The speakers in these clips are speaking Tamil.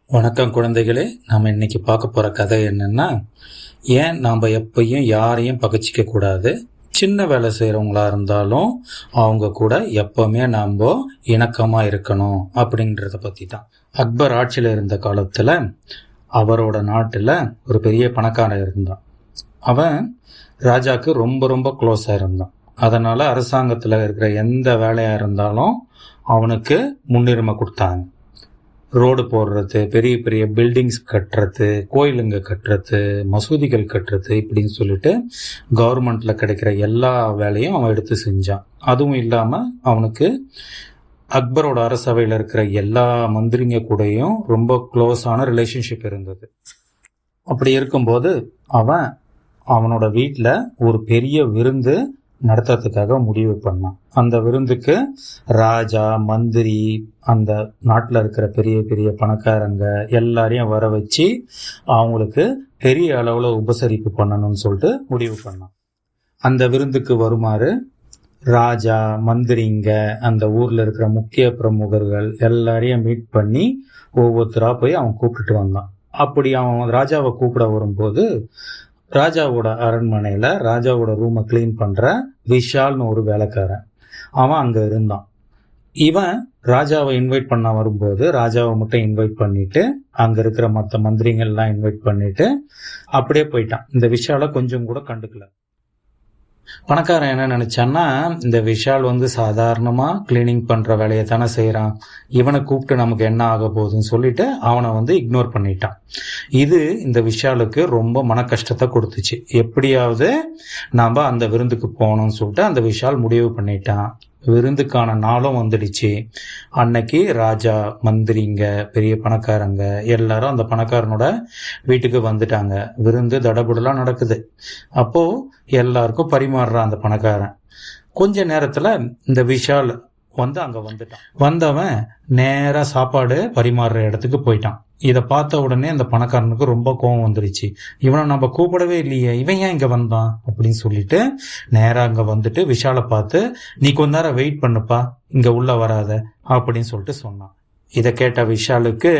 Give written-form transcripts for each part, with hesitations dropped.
வணக்கம் குழந்தைகளே. நாம் இன்னைக்கு பார்க்க போகிற கதை என்னன்னா, ஏன் நாம் எப்பயும் யாரையும் பகைச்சிக்க கூடாது, சின்ன வேலை செய்கிறவங்களா இருந்தாலும் அவங்க கூட எப்பவுமே நாம் இணக்கமாக இருக்கணும் அப்படின்றத பற்றி தான். அக்பர் ஆட்சியில் இருந்த காலத்தில் அவரோட நாட்டில் ஒரு பெரிய பணக்காரன் இருந்தான். அவன் ராஜாக்கு ரொம்ப ரொம்ப க்ளோஸாக இருந்தான். அதனால் அரசாங்கத்தில் இருக்கிற எந்த வேலையாக இருந்தாலும் அவனுக்கு முன்னுரிமை கொடுத்தாங்க. ரோடு போடுறது, பெரிய பெரிய பில்டிங்ஸ் கட்டுறது, கோயிலுங்க கட்டுறது, மசூதிகள் கட்டுறது, இப்படின்னு சொல்லிட்டு கவர்மெண்ட்ல கிடைக்கிற எல்லா வேலையும் அவன் எடுத்து செஞ்சான். அதுவும் இல்லாம அவனுக்கு அக்பரோட அரசவையில் இருக்கிற எல்லா மந்திரிங்க கூடயும் ரொம்ப க்ளோஸான ரிலேஷன்ஷிப் இருந்தது. அப்படி இருக்கும்போது அவனோட வீட்டில் ஒரு பெரிய விருந்து நடத்துறதுக்காக முடிவு பண்ணான். அந்த விருந்துக்கு ராஜா, மந்திரி, அந்த நாட்டில் இருக்கிற பெரிய பெரிய பணக்காரங்க எல்லாரையும் வர வச்சு அவங்களுக்கு பெரிய அளவில் உபசரிப்பு பண்ணணும்னு சொல்லிட்டு முடிவு பண்ணான். அந்த விருந்துக்கு வருமாறு ராஜா, மந்திரிங்க, அந்த ஊரில் இருக்கிற முக்கிய பிரமுகர்கள் எல்லாரையும் மீட் பண்ணி ஒவ்வொருத்தராக போய் அவன் கூப்பிட்டுட்டு வந்தான். அப்படி அவன் ராஜாவை கூப்பிட வரும்போது ராஜாவோட அரண்மனையில் ராஜாவோட ரூமை கிளீன் பண்ணுற விஷால்னு ஒரு வேலைக்காரன் அவன் அங்கே இருந்தான். இவன் ராஜாவை இன்வைட் பண்ண வரும்போது ராஜாவை மட்டும் இன்வைட் பண்ணிட்டு அங்கே இருக்கிற மற்ற மந்திரிங்கள்லாம் இன்வைட் பண்ணிட்டு அப்படியே போயிட்டான். இந்த விஷாலை கொஞ்சம் கூட கண்டுக்கல. பணக்காரன் என்ன நினைச்சான்னா, இந்த விஷால் சாதாரணமா கிளீனிங் பண்ற வேலையை தானே செய்யறான், இவனை கூப்பிட்டு நமக்கு என்ன ஆக போகுதுன்னு சொல்லிட்டு அவனை இக்னோர் பண்ணிட்டான். இது இந்த விஷாலுக்கு ரொம்ப மன கஷ்டத்தை கொடுத்துச்சு. எப்படியாவது நாம அந்த விருந்துக்கு போகணும்னு சொல்லிட்டு அந்த விஷால் முடிவு பண்ணிட்டான். விருந்துக்கான நாளும் வந்துடுச்சு. அன்னைக்கு ராஜா, மந்திரிங்க, பெரிய பணக்காரங்க எல்லாரும் அந்த பணக்காரனோட வீட்டுக்கு வந்துட்டாங்க. விருந்து தடபுடலாம் நடக்குது. அப்போ எல்லாருக்கும் பரிமாறுறான் அந்த பணக்காரன். கொஞ்ச நேரத்துல இந்த விஷால் அங்க வந்தவன் நேரா சாப்பாடு பரிமாறுற இடத்துக்கு போயிட்டான். இதை பார்த்த உடனே அந்த பணக்காரனுக்கு ரொம்ப கோபம் வந்துருச்சு. இவனை நம்ம கூப்பிடவே இல்லையே, இவன் ஏன் இங்க வந்தான் அப்படின்னு சொல்லிட்டு நேரா அங்க வந்துட்டு விஷாலை பார்த்து, நீ கொஞ்ச நேரம் வெயிட் பண்ணுப்பா, இங்க உள்ள வராத அப்படின்னு சொல்லிட்டு சொன்னான். இதை கேட்ட விஷாலுக்கு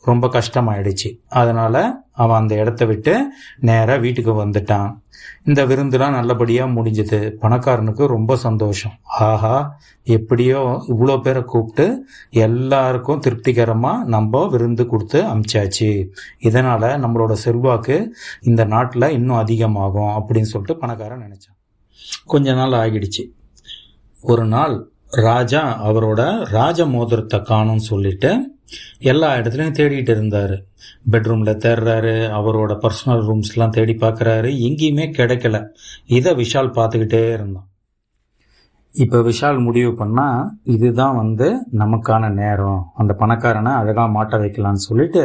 ரொம்ப கஷ்டமாயிடுச்சு. அதனால அவன் அந்த இடத்த விட்டு நேரா வீட்டுக்கு வந்துட்டான். இந்த விருந்துலாம் நல்லபடியா முடிஞ்சது. பணக்காரனுக்கு ரொம்ப சந்தோஷம். ஆஹா, எப்படியோ இவ்வளோ பேரை கூப்பிட்டு எல்லாருக்கும் திருப்திகரமா நம்ம விருந்து கொடுத்து அமிச்சாச்சு, இதனால நம்மளோட செல்வாக்கு இந்த நாட்டில் இன்னும் அதிகமாகும் அப்படின்னு சொல்லிட்டு பணக்காரன் நினைச்சான். கொஞ்ச நாள் ஆகிடுச்சு. ஒரு நாள் ராஜா அவரோட ராஜ மோதிரத்தை காணும்னு சொல்லிட்டு எல்லா இடத்துலையும் தேடிட்டு இருந்தாரு. பெட்ரூம்ல தேடுறாரு, அவரோட பர்சனல் ரூம்ஸ்லாம் தேடி பார்க்கறாரு, எங்கேயுமே கிடைக்கல. இதை விஷால் பார்த்துக்கிட்டே இருந்தான். இப்ப விஷால் முடிவு பண்ணா, இதுதான் நமக்கான நேரம், அந்த பணக்காரனை அழகா மாட்ட வைக்கலாம்னு சொல்லிட்டு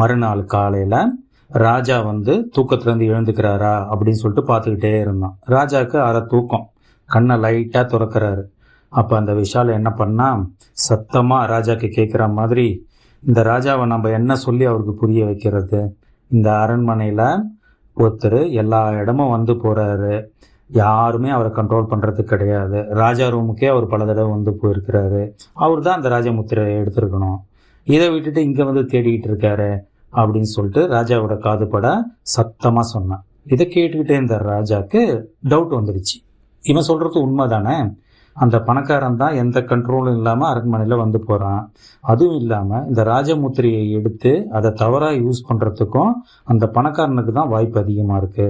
மறுநாள் காலையில ராஜா தூக்கத்துல இருந்து எழுந்துக்கிறாரா அப்படின்னு சொல்லிட்டு பார்த்துக்கிட்டே இருந்தான். ராஜாக்கு அரை தூக்கம், கண்ணை லைட்டா துறக்கிறாரு. அப்ப அந்த விஷால் என்ன பண்ணா, சத்தமா ராஜாக்கு கேட்குற மாதிரி, இந்த ராஜாவை நம்ம என்ன சொல்லி அவருக்கு புரிய வைக்கிறது, இந்த அரண்மனையில ஒருத்தர் எல்லா இடமும் போறாரு, யாருமே அவரை கண்ட்ரோல் பண்றது கிடையாது, ராஜா ரூமுக்கே அவர் பல தடவை போயிருக்கிறாரு, அவர் தான் அந்த ராஜமுத்திரையை எடுத்திருக்கணும், இதை விட்டுட்டு இங்க தேடிக்கிட்டு இருக்காரு அப்படின்னு சொல்லிட்டு ராஜாவோட காதுபட சத்தமா சொன்னான். இதை கேட்டுக்கிட்டே இந்த ராஜாக்கு டவுட் வந்துடுச்சு. இவன் சொல்றது உண்மைதானே, அந்த பணக்காரன் தான் எந்த கண்ட்ரோலும் இல்லாம அரண்மனையில போறான், அதுவும் இல்லாம இந்த ராஜமுத்திரையை எடுத்து அதை தவறா யூஸ் பண்றதுக்கும் அந்த பணக்காரனுக்கு தான் வாய்ப்பு அதிகமா இருக்கு,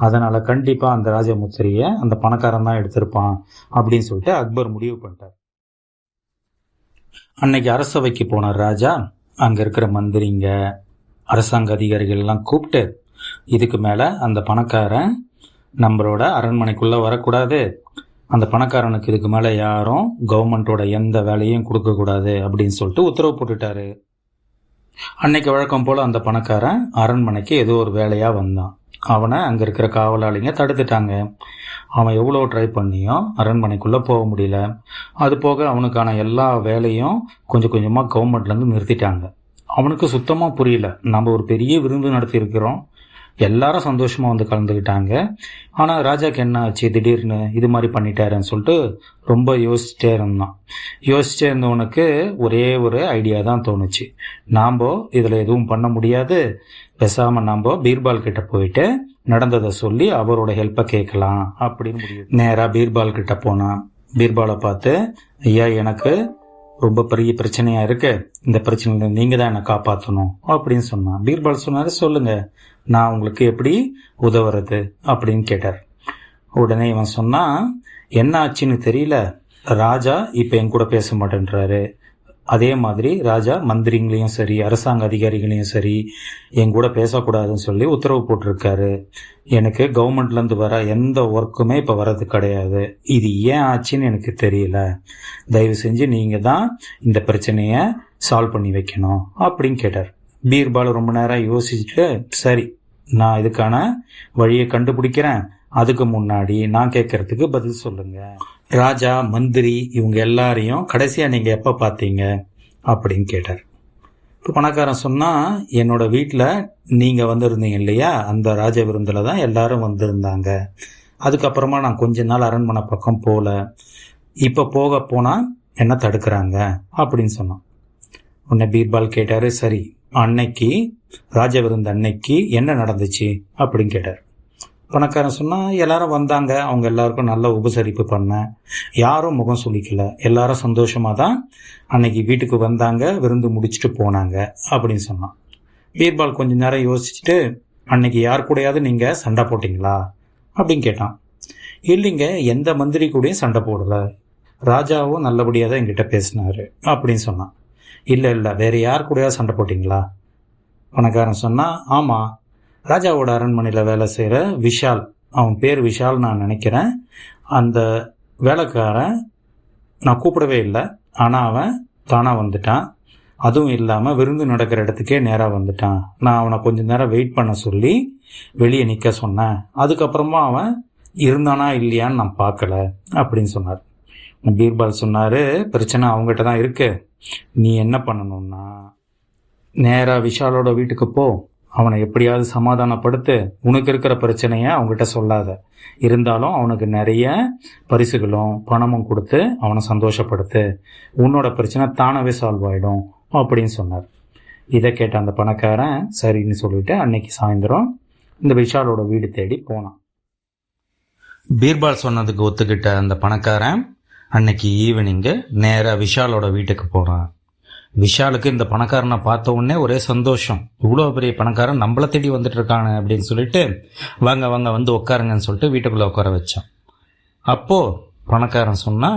அதனால கண்டிப்பா அந்த ராஜமுத்திரைய அந்த பணக்காரன் தான் எடுத்திருப்பான் அப்படின்னு சொல்லிட்டு அக்பர் முடிவு பண்ணிட்டார். அன்னைக்கு அரசவைக்கு போன ராஜா அங்க இருக்கிற மந்திரிங்க, அரசாங்க அதிகாரிகள் எல்லாம் கூப்பிட்டு, இதுக்கு மேல அந்த பணக்காரன் நம்மளோட அரண்மனைக்குள்ள வரக்கூடாது, அந்த பணக்காரனுக்கு இதுக்கு மேல யாரும் கவர்மெண்டோட எந்த வேலையும் கொடுக்க கூடாது அப்படின்னு சொல்லிட்டு உத்தரவு போட்டுட்டாரு. அன்னைக்கு வழக்கம் போல அந்த பணக்காரன் அரண்மனைக்கு ஏதோ ஒரு வேலையா வந்தான். அவனை அங்க இருக்கிற காவலாளிங்க தடுத்துட்டாங்க. அவன் எவ்வளவு ட்ரை பண்ணியும் அரண்மனைக்குள்ள போக முடியல. அது போக அவனுக்கான எல்லா வேலையும் கொஞ்சம் கொஞ்சமா கவர்மெண்ட்ல இருந்து நிறுத்திட்டாங்க. அவனுக்கு சுத்தமா புரியல, நம்ம ஒரு பெரிய விருந்து நடத்தி இருக்கிறோம், எல்லாரும் சந்தோஷமாக வந்து கலந்துக்கிட்டாங்க. ஆனால் ராஜாக்கு என்ன ஆச்சு, திடீர்னு இது மாதிரி பண்ணிட்டாருன்னு சொல்லிட்டு ரொம்ப யோசிச்சுட்டே இருந்தான். யோசிச்சுட்டே இருந்தவனுக்கு ஒரே ஒரு ஐடியா தான் தோணுச்சு. நாம் இதில் எதுவும் பண்ண முடியாது, பேசாமல் நாம் பீர்பால் கிட்ட போயிட்டு நடந்ததை சொல்லி அவரோட ஹெல்ப்பை கேட்கலாம் அப்படின்னு முடியும். நேராக பீர்பால் கிட்ட போனான். பீர்பாலை பார்த்து, ஐயா எனக்கு ரொம்ப பெரிய பிரச்சனையா இருக்கு, இந்த பிரச்சனையில நீங்க தான் என்னை காப்பாற்றணும் அப்படின்னு சொன்னான். பீர்பால் சொன்னாரு, சொல்லுங்க, நான் உங்களுக்கு எப்படி உதவுறது அப்படின்னு கேட்டார். உடனே இவன் சொன்னா, என்ன ஆச்சுன்னு தெரியல, ராஜா இப்ப என் கூட பேச மாட்டேன்றாரு. அதே மாதிரி ராஜா மந்திரிங்களையும் சரி அரசாங்க அதிகாரிகளையும் சரி என் கூட பேசக்கூடாதுன்னு சொல்லி உத்தரவு போட்டிருக்காரு. எனக்கு கவர்மெண்ட்லேருந்து வர எந்த ஒர்க்குமே இப்போ வர்றது கிடையாது. இது ஏன் ஆச்சுன்னு எனக்கு தெரியல. தயவு செஞ்சு நீங்கள் தான் இந்த பிரச்சனையை சால்வ் பண்ணி வைக்கணும் அப்படின்னு கேட்டார். பீர்பால் ரொம்ப நேரம் யோசிச்சுட்டு, சரி நான் இதுக்கான வழியை கண்டுபிடிக்கிறேன், அதுக்கு முன்னாடி நான் கேட்கறதுக்கு பதில் சொல்லுங்க. ராஜா மந்திரி இவங்க எல்லாரையும் கடைசியா நீங்க எப்ப பார்த்தீங்க அப்படின்னு கேட்டார். இப்போ பணக்காரன் சொன்னா, என்னோட வீட்டில் நீங்க வந்திருந்தீங்க இல்லையா, அந்த ராஜ விருந்தில் தான் எல்லாரும் வந்திருந்தாங்க. அதுக்கப்புறமா நான் கொஞ்ச நாள் அரண்மனை பக்கம் போல, இப்ப போனா என்ன தடுக்கிறாங்க அப்படின்னு சொன்னான். உன்னை பீர்பால் கேட்டாரு, சரி அன்னைக்கு ராஜ விருந்து அன்னைக்கு என்ன நடந்துச்சு அப்படின்னு கேட்டார். பணக்காரன் சொன்னா, எல்லாரும் வந்தாங்க, அவங்க எல்லாருக்கும் நல்ல உபசரிப்பு பண்ணேன், யாரும் முகம் சுளிக்கல, எல்லாரும் சந்தோஷமா தான் அன்னைக்கு வீட்டுக்கு வந்தாங்க, விருந்து முடிச்சுட்டு போனாங்க அப்படின்னு சொன்னான். பீர்பால் கொஞ்ச நேரம் யோசிச்சுட்டு, அன்னைக்கு யார் கூடயாவது நீங்க சண்டை போட்டீங்களா அப்படின்னு கேட்டான். இல்லைங்க, எந்த மந்திரி கூடயும் சண்டை போடல, ராஜாவும் நல்லபடியாக தான் என்கிட்ட பேசினாரு அப்படின்னு சொன்னான். இல்லை வேற யார் கூடயாவது சண்டை போட்டீங்களா? பணக்காரன் சொன்னா, ஆமா, ராஜாவோட அரண்மனையில் வேலை செய்கிற விஷால், அவன் பேர் விஷால் நான் நினைக்கிறேன், அந்த வேலைக்காரன் நான் கூப்பிடவே இல்லை, ஆனால் அவன் தானாக வந்துட்டான். அதுவும் இல்லாமல் விருந்து நடக்கிற இடத்துக்கே நேராக வந்துட்டான். நான் அவனை கொஞ்ச நேரம் வெயிட் பண்ண சொல்லி வெளியே நிற்க சொன்னேன், அதுக்கப்புறமா அவன் இருந்தானா இல்லையான்னு நான் பார்க்கல அப்படின்னு சொன்னார். பீர்பால் சொன்னார், பிரச்சனை அவங்ககிட்ட தான் இருக்கு, நீ என்ன பண்ணணும்னா நேராக விஷாலோட வீட்டுக்கு போ, அவனை எப்படியாவது சமாதானப்படுத்து, உனக்கு இருக்கிற பிரச்சனைய அவங்ககிட்ட சொல்லாத, இருந்தாலும் அவனுக்கு நிறைய பரிசுகளும் பணமும் கொடுத்து அவனை சந்தோஷப்படுத்து, உன்னோட பிரச்சனை தானாவே சால்வ் ஆயிடும் அப்படின்னு சொன்னார். இதை கேட்ட அந்த பணக்காரன் சரின்னு சொல்லிட்டு அன்னைக்கு சாயந்தரம் இந்த விஷாலோட வீடு தேடி போனான். பீர்பால் சொன்னதுக்கு ஒத்துக்கிட்ட அந்த பணக்காரன் அன்னைக்கு ஈவினிங்கு நேராக விஷாலோட வீட்டுக்கு போனான். விஷாலுக்கு இந்த பணக்காரனை பார்த்த உடனே ஒரே சந்தோஷம், இவ்வளோ பெரிய பணக்காரன் நம்மளை தேடி வந்துட்டு இருக்காங்க அப்படின்னு சொல்லிட்டு, வாங்க வாங்க வந்து உட்காருங்கன்னு சொல்லிட்டு வீட்டுக்குள்ளே உட்கார வச்சான். அப்போ பணக்காரன் சொன்னா,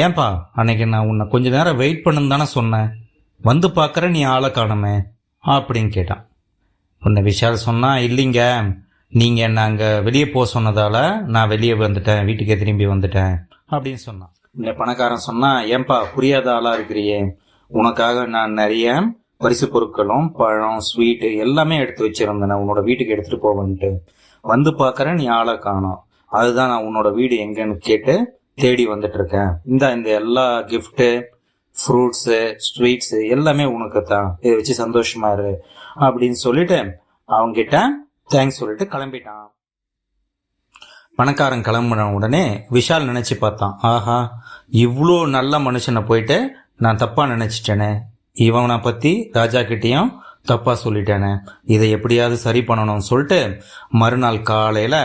ஏன்பா அன்னைக்கு நான் உன்னை கொஞ்ச நேரம் வெயிட் பண்ணுன்னு தானே சொன்னேன், வந்து பார்க்குற நீ ஆளை காணுமே அப்படின்னு கேட்டான். உன்னை விஷால் சொன்னா, இல்லைங்க, நீங்கள் என்ன அங்கே வெளியே போக சொன்னதால நான் வெளியே வந்துட்டேன், வீட்டுக்கே திரும்பி வந்துட்டேன் அப்படின்னு சொன்னான். இந்த பணக்காரன் சொன்னா, ஏன்பா புரியாத ஆளாக இருக்கிறியே, உனக்காக நான் நிறைய பரிசு பொருட்களும் பழம் ஸ்வீட்டு எல்லாமே எடுத்து வச்சிருந்தேன், உன்னோட வீட்டுக்கு எடுத்துட்டு போவேன்ட்டு, வந்து பார்க்கறேன் நீ ஆளை காணோம், அதுதான் நான் உன்னோட வீடு எங்கன்னு கேட்டு தேடி வந்துட்டு இருக்கேன். இந்த எல்லா கிஃப்ட்டு ஃப்ரூட்ஸு ஸ்வீட்ஸு எல்லாமே உனக்கு தான், இதை வச்சு சந்தோஷமா இரு அப்படின்னு சொல்லிட்டு அவங்கிட்ட தேங்க்ஸ் சொல்லிட்டு கிளம்பிட்டான். பணக்காரன் கிளம்பின உடனே விஷால் நினைச்சு பார்த்தான், ஆஹா இவ்வளோ நல்ல மனுஷனை போயிட்டு நான் தப்பா நினைச்சிட்டேனே, இவனை பத்தி ராஜா கிட்டேயும் தப்பா சொல்லிட்டேனே, இதை எப்படியாவது சரி பண்ணணும்னு சொல்லிட்டு மறுநாள் காலையில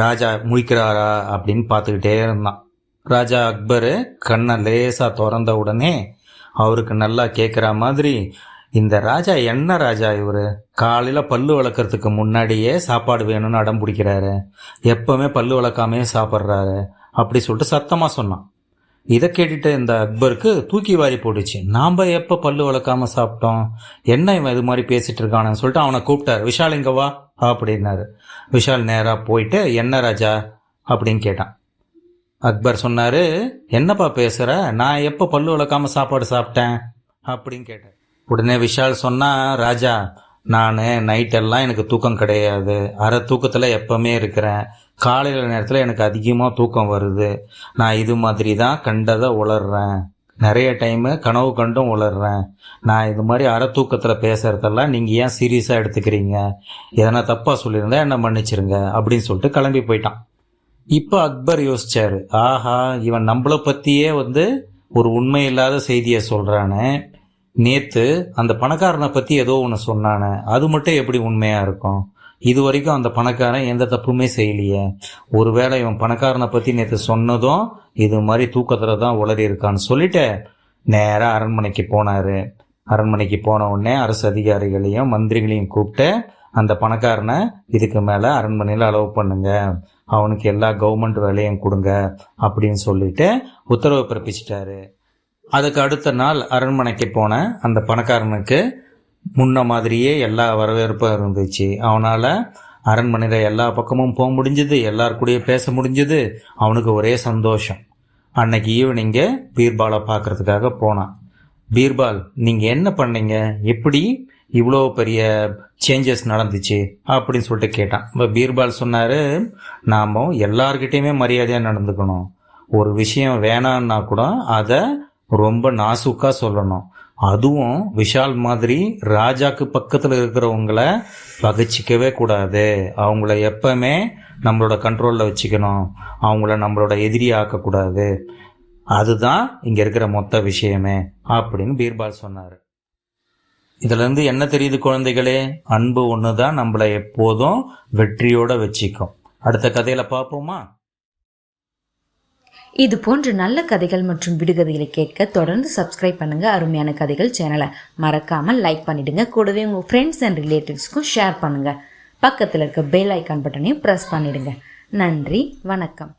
ராஜா முழிக்கிறாரா அப்படின்னு பார்த்துக்கிட்டே இருந்தான். ராஜா அக்பரு கண்ணை லேசா திறந்த உடனே அவருக்கு நல்லா கேட்குற மாதிரி, இந்த ராஜா என்ன ராஜா இவரு, காலையில பல்லு வளர்க்கறதுக்கு முன்னாடியே சாப்பாடு வேணும்னு அடம் பிடிக்கிறாரு, எப்பவுமே பல்லு வளர்க்காமே சாப்பிட்றாரு அப்படி சொல்லிட்டு சத்தமா சொன்னான். இதை கேட்டுட்டு இந்த அக்பருக்கு தூக்கி வாரி போட்டுச்சு, நாம எப்ப பல்லு வளர்க்காம சாப்பிட்டோம், என்ன இவன் இது மாதிரி பேசிட்டு இருக்கானு சொல்லிட்டு அவனை கூப்பிட்டாரு. விஷால் இங்க வா அப்படின்னாரு. விஷால் நேரா போயிட்டு, என்ன ராஜா அப்படின்னு கேட்டான். அக்பர் சொன்னாரு, என்னப்பா பேசுற, நான் எப்ப பல்லு வளர்க்காம சாப்பாடு சாப்பிட்டேன் அப்படின்னு கேட்டேன். உடனே விஷால் சொன்னா, ராஜா நான் நைட்டெல்லாம் எனக்கு தூக்கம் கிடையாது, அரை தூக்கத்தில் எப்பவுமே இருக்கிறேன், காலையில் நேரத்தில் எனக்கு அதிகமாக தூக்கம் வருது, நான் இது மாதிரி தான் கண்டதை உளர்றேன், நிறைய டைமு கனவு கண்டும் உளர்றேன். நான் இது மாதிரி அரை தூக்கத்தில் பேசுறதெல்லாம் நீங்கள் ஏன் சீரியஸாக எடுத்துக்கிறீங்க? எதனா தப்பாக சொல்லியிருந்தா என்ன மன்னிச்சிருங்க அப்படின்னு சொல்லிட்டு கிளம்பி போயிட்டான். இப்போ அக்பர் யோசிச்சாரு, ஆஹா, இவன் நம்மளை பற்றியே ஒரு உண்மை இல்லாத செய்தியை சொல்கிறானே. நேற்று அந்த பணக்காரனை பற்றி ஏதோ ஒன்று சொன்னானே, அது மட்டும் எப்படி உண்மையாக இருக்கும்? இது வரைக்கும் அந்த பணக்காரன் எந்த தப்புமே செய்யலையே. ஒருவேளை இவன் பணக்காரனை பற்றி நேற்று சொன்னதும் இது மாதிரி தூக்கத்தில் தான் உளறி இருக்கான்னு சொல்லிட்டு நேராக அரண்மனைக்கு போனார். அரண்மனைக்கு போன உடனே அரசு அதிகாரிகளையும் மந்திரிகளையும் கூப்பிட்டு அந்த பணக்காரனை இதுக்கு மேலே அரண்மனையில் அலோவ் பண்ணுங்க, அவனுக்கு எல்லா கவர்மெண்ட் வேலையும் கொடுங்க அப்படின்னு சொல்லிட்டு உத்தரவு பிறப்பிச்சிட்டாரு. அதுக்கு அடுத்த நாள் அரண்மனைக்கு போன அந்த பணக்காரனுக்கு முன்ன மாதிரியே எல்லா வரவேற்பும் இருந்துச்சு. அவனால் அரண்மனையில் எல்லா பக்கமும் போக முடிஞ்சது, எல்லார் கூடயும் பேச முடிஞ்சது. அவனுக்கு ஒரே சந்தோஷம். அன்னைக்கு ஈவினிங்கு பீர்பாலை பார்க்கறதுக்காக போனான். பீர்பால், நீங்கள் என்ன பண்ணீங்க? எப்படி இவ்வளோ பெரிய சேஞ்சஸ் நடந்துச்சு அப்படின்னு சொல்லிட்டு கேட்டான். இப்போ பீர்பால் சொன்னார், நாம் எல்லார்கிட்டையுமே மரியாதையாக நடந்துக்கணும். ஒரு விஷயம் வேணான்னா கூட அதை ரொம்ப நாசுக்காக சொல்லணும். அதுவும் விஷால் மாதிரி ராஜாக்கு பக்கத்தில் இருக்கிறவங்கள பகைச்சிக்கவே கூடாது. அவங்கள எப்பவுமே நம்மளோட கண்ட்ரோலில் வச்சுக்கணும். அவங்கள நம்மளோட எதிரியை ஆக்கக்கூடாது. அதுதான் இங்கே இருக்கிற மொத்த விஷயமே அப்படின்னு பீர்பால் சொன்னார். இதுலேருந்து என்ன தெரியுது குழந்தைகளே? அன்பு ஒன்று தான் நம்மளை எப்போதும் வெற்றியோட வச்சுக்கும். அடுத்த கதையில் பார்ப்போமா? இது போன்ற நல்ல கதைகள் மற்றும் விடுகதைகளை கேட்க தொடர்ந்து சப்ஸ்கிரைப் பண்ணுங்க அருமையான கதைகள் சேனலை. மறக்காம லைக் பண்ணிடுங்க. கூடவே உங்க ஃப்ரெண்ட்ஸ் அண்ட் ரிலேட்டிவ்ஸ்க்கும் ஷேர் பண்ணுங்க. பக்கத்தில் இருக்க பெல் ஐக்கான் பட்டனையும் ப்ரெஸ் பண்ணிடுங்க. நன்றி, வணக்கம்.